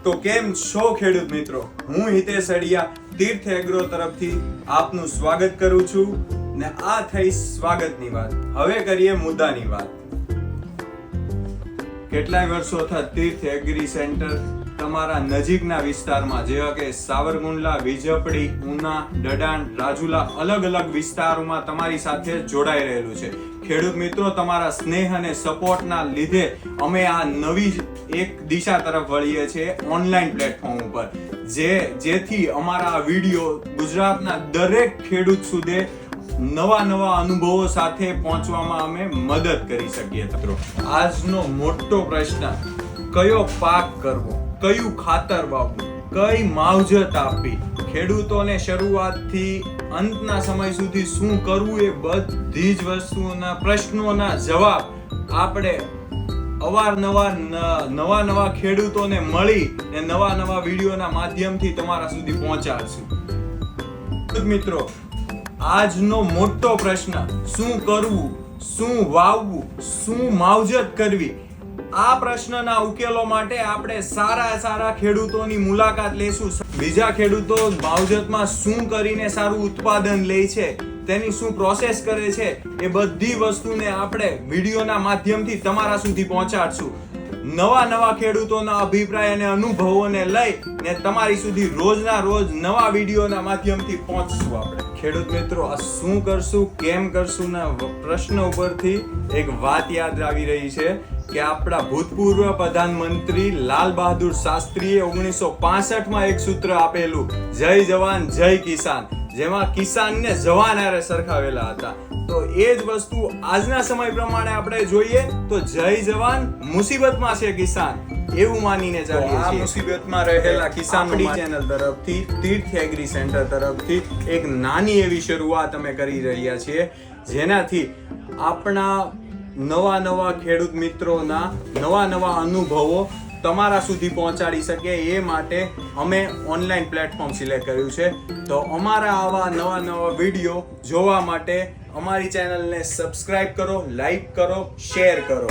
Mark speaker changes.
Speaker 1: તો કેમ છો ખેડૂત મિત્રો? હું હિતેશ અડિયા તીર્થ એગ્રો તરફથી આપનું સ્વાગત કરું છું ને આ થઈ સ્વાગતની વાત. હવે કરીએ મુદ્દાની વાત. કેટલાય વર્ષોથી તીર્થ એગ્રી સેન્ટર તમારા નજીકના વિસ્તારમાં જેવા કે સાવરકુંડલા, વિજપડી, ઉના, ડડાણ, રાજુલા અલગ અલગ વિસ્તારોમાં તમારી સાથે જોડાઈ રહેલું છે. ખેડૂત મિત્રો, તમારા સ્નેહ અને સપોર્ટના લીધે અમે આ નવી એક દિશા તરફ વળીએ છીએ ઓનલાઈન પ્લેટફોર્મ ઉપર, જેથી અમારા આ વિડીયો ગુજરાતના દરેક ખેડૂત સુધી નવા અનુભવો સાથે પહોંચવામાં અમે મદદ કરી શકીએ. મિત્રો, આજનો મોટો પ્રશ્ન, કયો પાક કરવો, કયું ખાતર વાવવું, કઈ માવજત આપવી, ખેડૂતોને શરૂઆતથી અંતના સમય સુધી શું કરવું, એ બધી જ વસ્તુઓના પ્રશ્નોના જવાબ આપણે અવારનવાર નવા ખેડૂતોને મળી ને નવા વિડીયોના માધ્યમથી તમારા સુધી પહોંચાડશું. મિત્રો, આજનો મોટો પ્રશ્ન, શું કરવું, શું વાવવું, શું માવજત કરવી, આ પ્રશ્નના ઉકેલો માટે આપણે સારા ખેડૂતોની મુલાકાત લેશું. બીજા ખેડૂતો માવજતમાં શું કરીને સારું ઉત્પાદન લે છે, તેની શું પ્રોસેસ કરે છે, એ બધી વસ્તુને આપણે વિડીયોના માધ્યમથી તમારા સુધી પહોંચાડશું. નવા ખેડૂતોના અભિપ્રાય અને અનુભવોને લઈ ને તમારી સુધી રોજના રોજ નવા વિડીયોના માધ્યમથી પહોંચશું આપણે. ખેડૂત મિત્રો, આ શું કરશું, કેમ કરશું ના પ્રશ્ન ઉપરથી એક વાત યાદ આવી રહી છે કે આપણા ભૂતપૂર્વ પ્રધાનમંત્રી લાલ બહાદુર શાસ્ત્રીએ 1965માં એક સૂત્ર આપેલું, જય જવાન જય કિસાન, જેમાં કિસાનને જવાન હારે સરખાવેલા હતા. તો એ જ વસ્તુ આજના સમય પ્રમાણે આપણે જોઈએ તો જય જવાન, મુસીબતમાં છે કિસાન, એવું માનીને ચાલીએ છીએ. આ મુસીબતમાં રહેલા કિસાનની ચેનલ તરફથી, તીર્થ એગ્રી સેન્ટર તરફથી એક નાની એવી શરૂઆત અમે કરી રહ્યા છીએ, જેનાથી આપણા નવા ખેડૂત મિત્રોના નવા અનુભવો તમારા સુધી પહોંચાડી શકે એ માટે અમે ઓનલાઈન પ્લેટફોર્મ સિલેક્ટ કર્યું છે. તો અમારા આવા નવા વિડીયો જોવા માટે અમારી ચેનલને સબસ્ક્રાઇબ કરો, લાઈક કરો, શેર કરો.